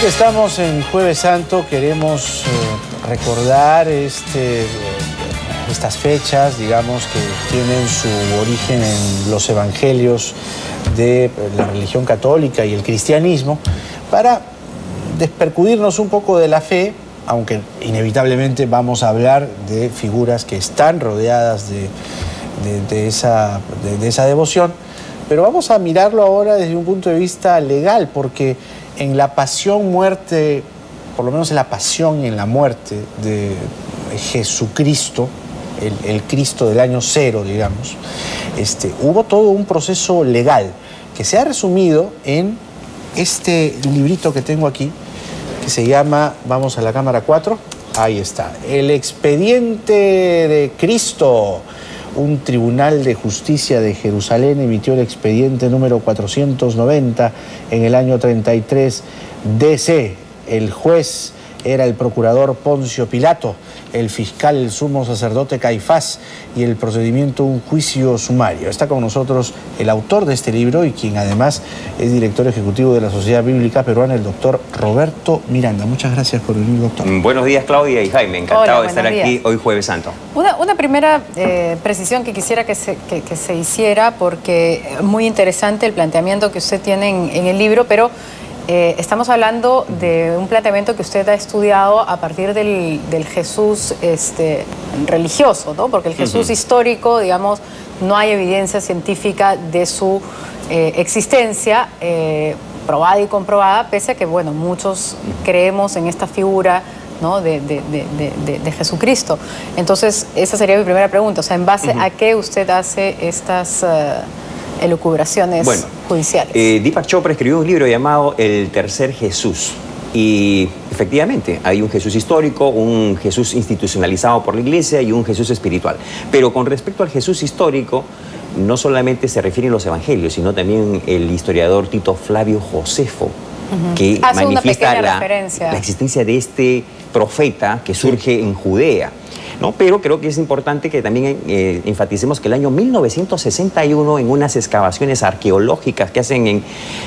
que estamos en Jueves Santo, queremos recordar estas fechas, digamos, que tienen su origen en los evangelios de la religión católica y el cristianismo, para despercudirnos un poco de la fe, aunque inevitablemente vamos a hablar de figuras que están rodeadas de esa devoción, pero vamos a mirarlo ahora desde un punto de vista legal, porque en la pasión, muerte, por lo menos en la pasión y en la muerte de Jesucristo, el Cristo del año cero, digamos, hubo todo un proceso legal que se ha resumido en este librito que tengo aquí, que se llama, vamos a la cámara 4, ahí está, El Expediente de Cristo. Un tribunal de justicia de Jerusalén emitió el expediente número 490 en el año 33 DC. El juez era el procurador Poncio Pilato, el fiscal, el sumo sacerdote Caifás, y el procedimiento un juicio sumario. Está con nosotros el autor de este libro y quien además es director ejecutivo de la Sociedad Bíblica Peruana, el doctor Roberto Miranda. Muchas gracias por venir, doctor. Buenos días, Claudia y Jaime. Encantado de estar aquí hoy Jueves Santo. Una primera precisión que quisiera que se hiciera, porque es muy interesante el planteamiento que usted tiene en el libro, pero estamos hablando de un planteamiento que usted ha estudiado a partir del Jesús religioso, ¿no? Porque el Jesús histórico, digamos, no hay evidencia científica de su existencia probada y comprobada, pese a que, bueno, muchos creemos en esta figura, ¿no? de Jesucristo. Entonces, esa sería mi primera pregunta. O sea, ¿en base a qué usted hace estas elucubraciones judiciales? Deepak Chopra escribió un libro llamado El Tercer Jesús. Y efectivamente, hay un Jesús histórico, un Jesús institucionalizado por la Iglesia y un Jesús espiritual. Pero con respecto al Jesús histórico, no solamente se refieren los evangelios, sino también el historiador Tito Flavio Josefo, que manifiesta la existencia de este profeta que surge en Judea, ¿no? Pero creo que es importante que también enfaticemos que el año 1961, en unas excavaciones arqueológicas que hacen en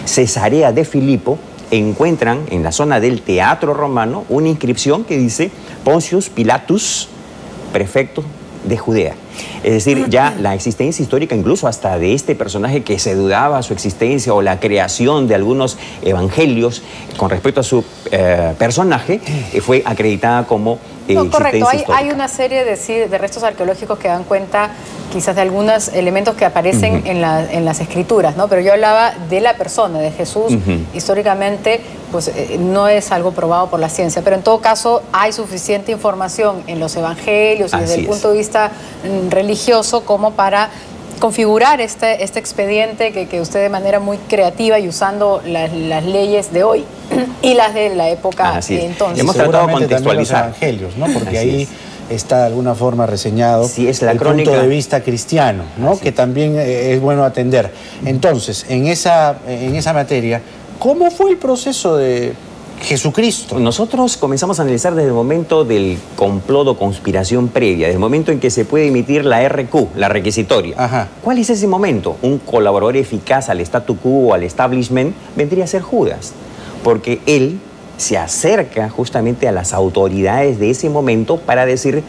Cesarea de Filipo, encuentran en la zona del Teatro Romano una inscripción que dice Pontius Pilatus, prefecto de Judea. Es decir, ya la existencia histórica, incluso hasta de este personaje que se dudaba su existencia, o la creación de algunos evangelios con respecto a su personaje, fue acreditada como correcto. Hay una serie de restos arqueológicos que dan cuenta quizás de algunos elementos que aparecen en las escrituras, ¿no? Pero yo hablaba de la persona, de Jesús. Históricamente, pues no es algo probado por la ciencia, pero en todo caso hay suficiente información en los evangelios y desde el punto de vista religioso como para configurar este expediente que usted, de manera muy creativa y usando las leyes de hoy y las de la época entonces. Hemos tratado de contextualizar los evangelios, ¿no? Porque ahí está de alguna forma reseñado el punto de vista cristiano, ¿no? Que también es bueno atender. Entonces, en esa materia, ¿cómo fue el proceso de Jesucristo? Nosotros comenzamos a analizar desde el momento del complot o conspiración previa, desde el momento en que se puede emitir la RQ, la requisitoria. ¿Cuál es ese momento? Un colaborador eficaz al statu quo o al establishment vendría a ser Judas, porque él se acerca justamente a las autoridades de ese momento para decir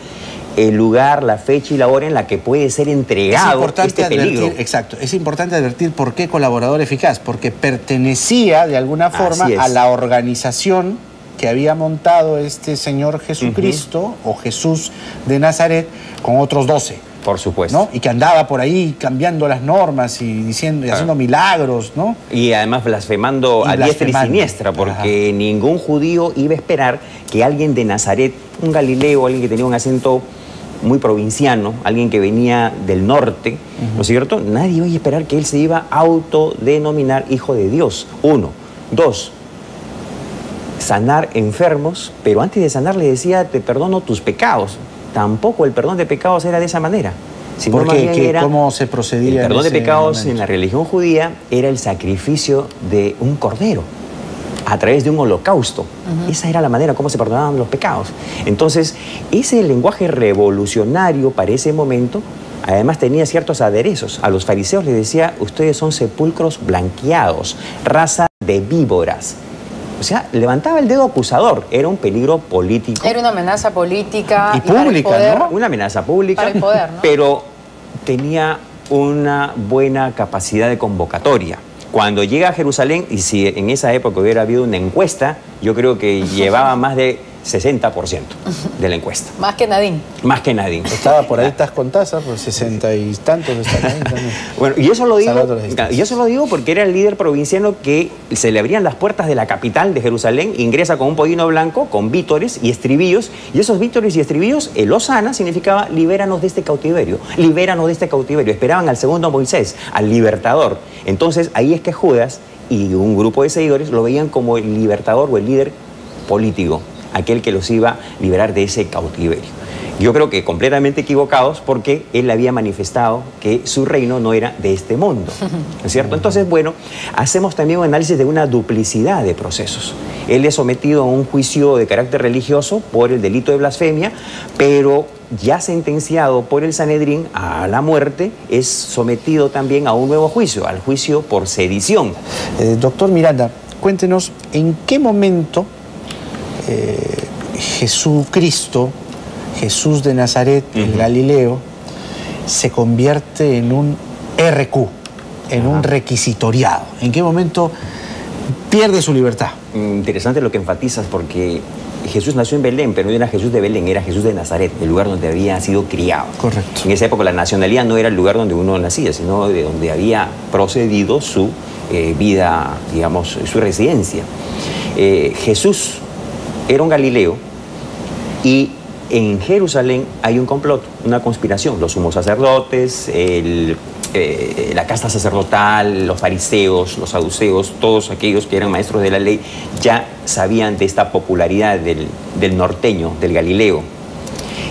el lugar, la fecha y la hora en la que puede ser entregado este peligro. Exacto, es importante advertir por qué colaborador eficaz, porque pertenecía de alguna forma a la organización que había montado este señor Jesucristo o Jesús de Nazaret con otros 12. Por supuesto. ¿No? Y que andaba por ahí cambiando las normas y diciendo y haciendo milagros, ¿no? Y además blasfemando a diestra y siniestra, porque ningún judío iba a esperar que alguien de Nazaret, un galileo, alguien que tenía un acento muy provinciano, alguien que venía del norte, ¿no es cierto? Nadie iba a esperar que él se iba a autodenominar hijo de Dios. 1. 2. Sanar enfermos, pero antes de sanar le decía, te perdono tus pecados. Tampoco el perdón de pecados era de esa manera. ¿Cómo se procedía? El perdón de pecados en la religión judía era el sacrificio de un cordero a través de un holocausto. Esa era la manera como se perdonaban los pecados. Entonces, ese lenguaje revolucionario para ese momento, además tenía ciertos aderezos. A los fariseos les decía, ustedes son sepulcros blanqueados, raza de víboras. O sea, levantaba el dedo acusador. Era un peligro político. Era una amenaza política. Y pública, para el poder, ¿no? Una amenaza pública. Para el poder, ¿no? Pero tenía una buena capacidad de convocatoria. Cuando llega a Jerusalén, y si en esa época hubiera habido una encuesta, yo creo que llevaba más de 60% de la encuesta. Más que Nadine. Más que nadie. Estaba por ahí tas con tazas, pues 60 y tantos están ahí también. Bueno, y eso lo Salvando las digo, distancias. y eso lo digo porque era el líder provinciano que se le abrían las puertas de la capital de Jerusalén, ingresa con un pollino blanco, con vítores y estribillos, y esos vítores y estribillos, el Hosana significaba libéranos de este cautiverio, libéranos de este cautiverio. Esperaban al segundo Moisés, al libertador. Entonces ahí es que Judas y un grupo de seguidores lo veían como el libertador o el líder político, aquel que los iba a liberar de ese cautiverio. Yo creo que completamente equivocados porque él había manifestado que su reino no era de este mundo, ¿no es cierto? Entonces, bueno, hacemos también un análisis de una duplicidad de procesos. Él es sometido a un juicio de carácter religioso por el delito de blasfemia, pero ya sentenciado por el Sanedrín a la muerte, es sometido también a un nuevo juicio, al juicio por sedición. Doctor Miranda, cuéntenos en qué momento Jesucristo, Jesús de Nazaret, el Galileo, se convierte en un RQ, en un requisitoriado. ¿En qué momento pierde su libertad? Interesante lo que enfatizas porque Jesús nació en Belén, pero no era Jesús de Belén, era Jesús de Nazaret, el lugar donde había sido criado. Correcto. En esa época la nacionalidad no era el lugar donde uno nacía, sino de donde había procedido su vida, digamos, su residencia. Jesús era un Galileo y en Jerusalén hay un complot, una conspiración. Los sumos sacerdotes, la casta sacerdotal, los fariseos, los saduceos, todos aquellos que eran maestros de la ley, ya sabían de esta popularidad del norteño, del Galileo.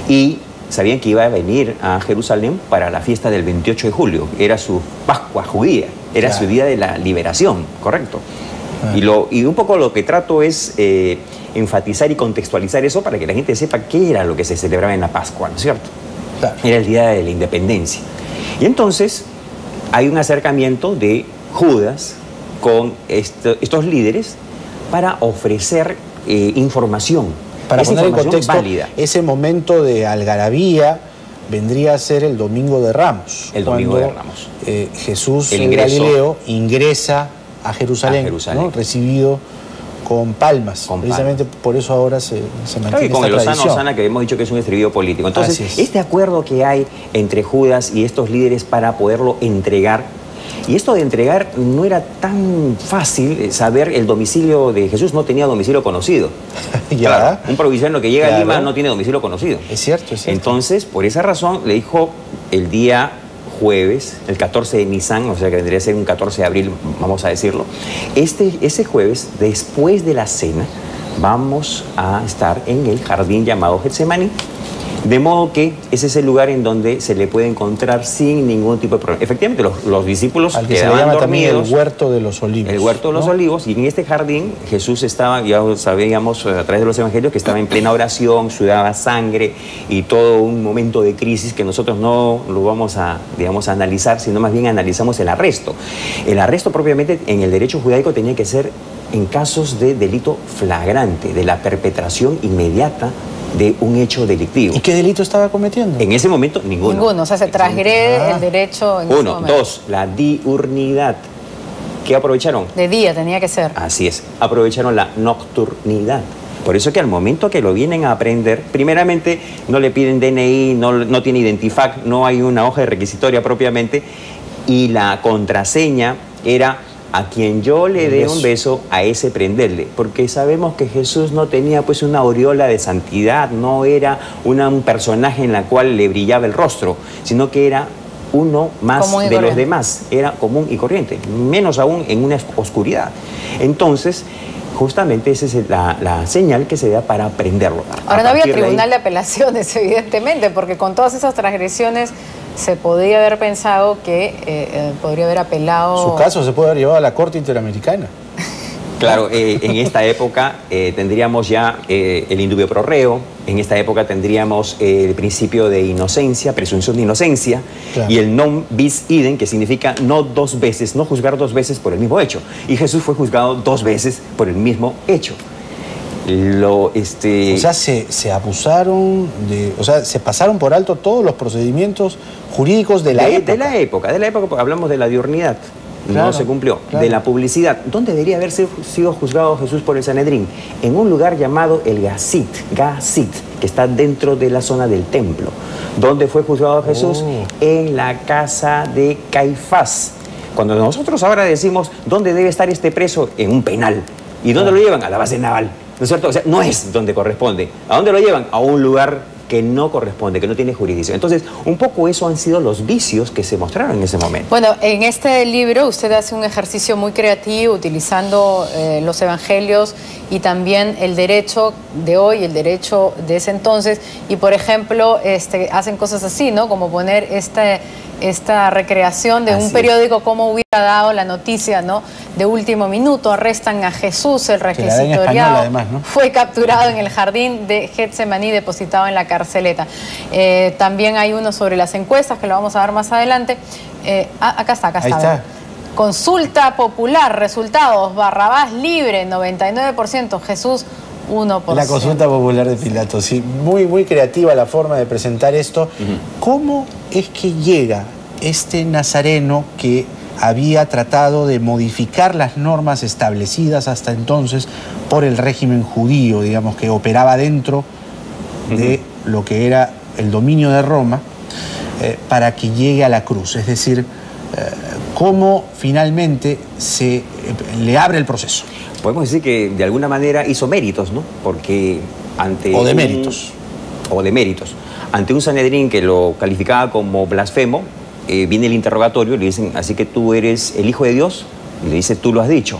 Y sabían que iba a venir a Jerusalén para la fiesta del 28 de julio. Era su Pascua judía, era su día de la liberación, ¿correcto? Y un poco lo que trato es enfatizar y contextualizar eso para que la gente sepa qué era lo que se celebraba en la Pascua, ¿no es cierto? Claro. Era el día de la independencia. Y entonces hay un acercamiento de Judas con estos líderes para ofrecer información. Para esa poner en información contexto, válida. ese momento de algarabía vendría a ser el Domingo de Ramos. El Domingo cuando, de Ramos. Jesús, El el ingreso. Galileo, ingresa a Jerusalén, ¿no? Recibido con palmas. Con Precisamente por eso ahora se mantiene Y con esta el Hosana, tradición. Hosana, que hemos dicho que es un estribillo político. Entonces, Así es. este acuerdo que hay entre Judas y estos líderes para poderlo entregar, y esto de entregar no era tan fácil saber el domicilio de Jesús, no tenía domicilio conocido. Ya. Claro, un provinciano que llega a Claro. Lima no tiene domicilio conocido. Es cierto, es cierto. Entonces, por esa razón, le dijo el día jueves, el 14 de Nisan, o sea que vendría a ser un 14 de abril, vamos a decirlo. Ese jueves, después de la cena, vamos a estar en el jardín llamado Getsemaní. De modo que ese es el lugar en donde se le puede encontrar sin ningún tipo de problema. Efectivamente, los discípulos Al que se le quedaban llama también dormidos. el Huerto de los Olivos. El Huerto de los ¿no? Olivos, y en este jardín Jesús estaba, ya sabíamos a través de los evangelios, que estaba en plena oración, sudaba sangre y todo un momento de crisis que nosotros no lo vamos a, digamos, a analizar, sino más bien analizamos el arresto. El arresto propiamente en el derecho judaico tenía que ser en casos de delito flagrante, de la perpetración inmediata de un hecho delictivo. ¿Y qué delito estaba cometiendo? En ese momento, ninguno. Ninguno, o sea, se transgrede el derecho en ese Uno, momento. dos, la diurnidad. ¿Qué aprovecharon? De día tenía que ser. Así es, aprovecharon la nocturnidad. Por eso que al momento que lo vienen a aprender, primeramente no le piden DNI, no tiene Identifac, no hay una hoja de requisitoria propiamente, y la contraseña era: a quien yo le dé un beso, a ese prenderle. Porque sabemos que Jesús no tenía pues una aureola de santidad, no era un personaje en la cual le brillaba el rostro, sino que era uno más Común y de los corriente. demás, era común y corriente, menos aún en una oscuridad. Entonces, justamente esa es la señal que se da para prenderlo. Ahora no había partir de ahí- tribunal de apelaciones, evidentemente, porque con todas esas transgresiones se podría haber pensado que podría haber apelado. Su caso se puede haber llevado a la Corte Interamericana. Claro, en esta época tendríamos ya el indubio pro reo, en esta época tendríamos el principio de inocencia, presunción de inocencia, claro, y el non bis idem, que significa no dos veces, no juzgar dos veces por el mismo hecho. Y Jesús fue juzgado dos veces por el mismo hecho. O sea, se abusaron o sea, se pasaron por alto todos los procedimientos jurídicos de la época. De la época, porque hablamos de la diurnidad. Claro, no se cumplió. Claro. De la publicidad. ¿Dónde debería haber sido juzgado Jesús por el Sanedrín? En un lugar llamado el Gazit, que está dentro de la zona del templo. ¿Dónde fue juzgado Jesús? En la casa de Caifás. Cuando nosotros ahora decimos, ¿dónde debe estar este preso? En un penal. ¿Y dónde lo llevan? A la base naval. ¿No es cierto? O sea, no es donde corresponde. ¿A dónde lo llevan? A un lugar que no corresponde, que no tiene jurisdicción. Entonces, un poco eso han sido los vicios que se mostraron en ese momento. Bueno, en este libro usted hace un ejercicio muy creativo utilizando los evangelios y también el derecho de hoy, el derecho de ese entonces, y por ejemplo, hacen cosas así, ¿no? Como poner esta recreación de un periódico, como hubiera dado la noticia, ¿no? De último minuto, arrestan a Jesús, el requisitoriado, además, ¿no? Fue capturado en el jardín de Getsemaní, depositado en la carceleta. También hay uno sobre las encuestas, que lo vamos a ver más adelante. Acá está. Consulta popular, resultados, Barrabás libre, 99%, Jesús 1%. La consulta popular de Pilato, sí, muy creativa la forma de presentar esto. ¿Cómo es que llega este nazareno que había tratado de modificar las normas establecidas hasta entonces por el régimen judío, digamos, que operaba dentro de lo que era el dominio de Roma, para que llegue a la cruz? Es decir, ¿cómo finalmente se le abre el proceso? Podemos decir que de alguna manera hizo méritos, ¿no? Porque ante O de méritos. Ante un Sanedrín que lo calificaba como blasfemo, viene el interrogatorio y le dicen, así que tú eres el Hijo de Dios, y le dice, tú lo has dicho.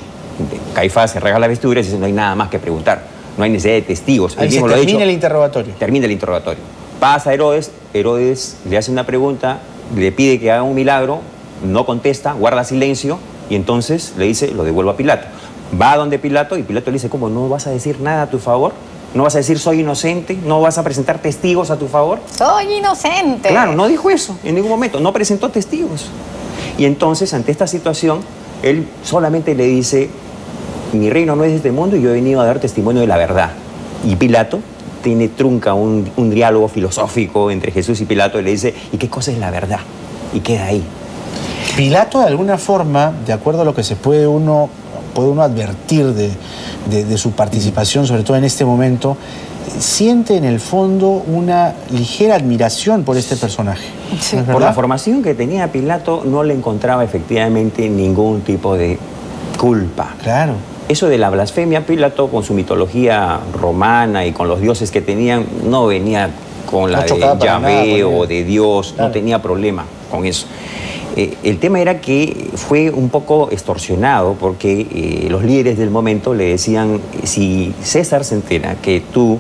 Caifás se rasga la vestidura y dice, no hay nada más que preguntar, no hay necesidad de testigos. Ahí mismo termina el interrogatorio. Termina el interrogatorio. Pasa Herodes le hace una pregunta, le pide que haga un milagro, no contesta, guarda silencio, y entonces le dice, lo devuelvo a Pilato. Va a donde Pilato y Pilato le dice, ¿cómo no vas a decir nada a tu favor? ¿No vas a decir soy inocente? ¿No vas a presentar testigos a tu favor? Soy inocente. Claro, no dijo eso en ningún momento, no presentó testigos. Y entonces, ante esta situación, él solamente le dice, mi reino no es de este mundo y yo he venido a dar testimonio de la verdad. Y Pilato trunca un diálogo filosófico entre Jesús y Pilato y le dice, ¿y qué cosa es la verdad? Y queda ahí. Pilato, de alguna forma, de acuerdo a lo que se puede uno advertir de su participación, sobre todo en este momento, siente en el fondo una ligera admiración por este personaje. Sí. ¿No es por verdad? la formación que tenía Pilato, no le encontraba efectivamente ningún tipo de culpa. Claro. Eso de la blasfemia, Pilato, con su mitología romana y con los dioses que tenían, no venía con la de Yahvé o de Dios, claro, no tenía problema con eso. El tema era que fue un poco extorsionado porque los líderes del momento le decían, si César se entera que tú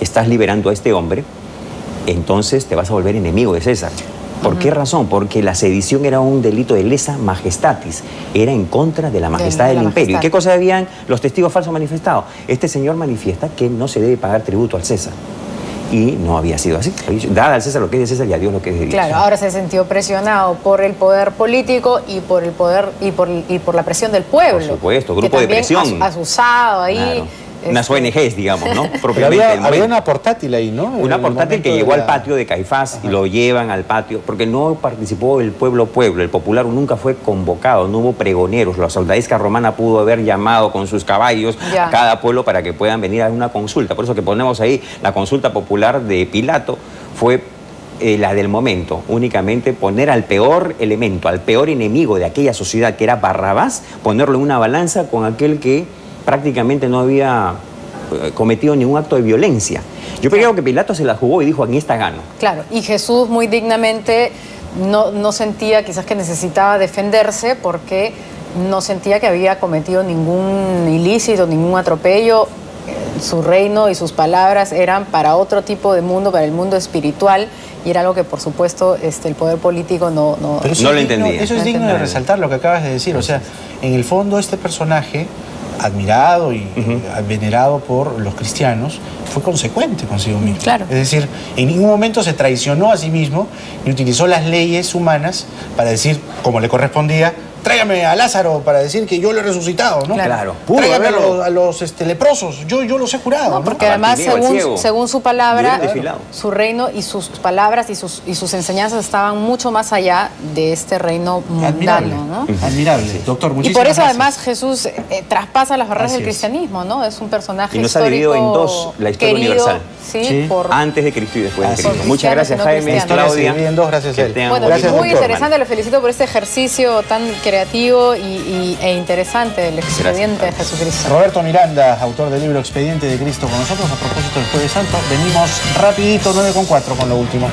estás liberando a este hombre, entonces te vas a volver enemigo de César. ¿Por qué razón? Porque la sedición era un delito de lesa majestatis, era en contra de la majestad del imperio. ¿Y qué cosa habían los testigos falsos manifestados? Este señor manifiesta que no se debe pagar tributo al César. Y no había sido así. Dada al César lo que es de César y a Dios lo que es de Dios. Claro, ahora se sintió presionado por el poder político y por el poder y por la presión del pueblo. Por supuesto, grupo de presión. Asusado ahí. Claro. Unas ONGs, digamos, ¿no? Pero había una portátil ahí, ¿no? Una portátil que llegó al patio de Caifás. Ajá. Y lo llevan al patio, porque no participó el pueblo, el popular nunca fue convocado, no hubo pregoneros. La soldadesca romana pudo haber llamado con sus caballos a cada pueblo para que puedan venir a una consulta. Por eso que ponemos ahí la consulta popular de Pilato fue la del momento, únicamente poner al peor elemento, al peor enemigo de aquella sociedad que era Barrabás, ponerlo en una balanza con aquel que prácticamente no había cometido ningún acto de violencia. Yo creo que Pilato se la jugó y dijo, en esta gano. Claro, y Jesús muy dignamente no sentía quizás que necesitaba defenderse porque no sentía que había cometido ningún ilícito, ningún atropello. Su reino y sus palabras eran para otro tipo de mundo, para el mundo espiritual, y era algo que por supuesto el poder político no lo entendía. Eso es digno de resaltar lo que acabas de decir. O sea, en el fondo este personaje admirado y venerado por los cristianos, fue consecuente consigo mismo. Claro. Es decir, en ningún momento se traicionó a sí mismo ni utilizó las leyes humanas para decir, como le correspondía, tráigame a Lázaro para decir que yo lo he resucitado, ¿no? Claro. Tráigame a los leprosos, yo los he curado, No, ¿no? porque además, según su palabra, su reino y sus palabras y sus enseñanzas estaban mucho más allá de este reino mundano, ¿no? Admirable. Doctor, muchísimas Y por eso gracias. además Jesús traspasa las barreras del cristianismo, ¿no? Es un personaje y nos ha dividido en dos la historia universal. Sí. Antes de Cristo y después de Cristo. Por Muchas gracias, Jaime. La historia se divide en dos, gracias a él. Bueno, gracias, muy doctor. interesante, le felicito por este ejercicio tan creativo e interesante del expediente de Jesucristo. Roberto Miranda, autor del libro Expediente de Cristo con nosotros, a propósito del Jueves Santo. Venimos rapidito, 9:04 con lo último.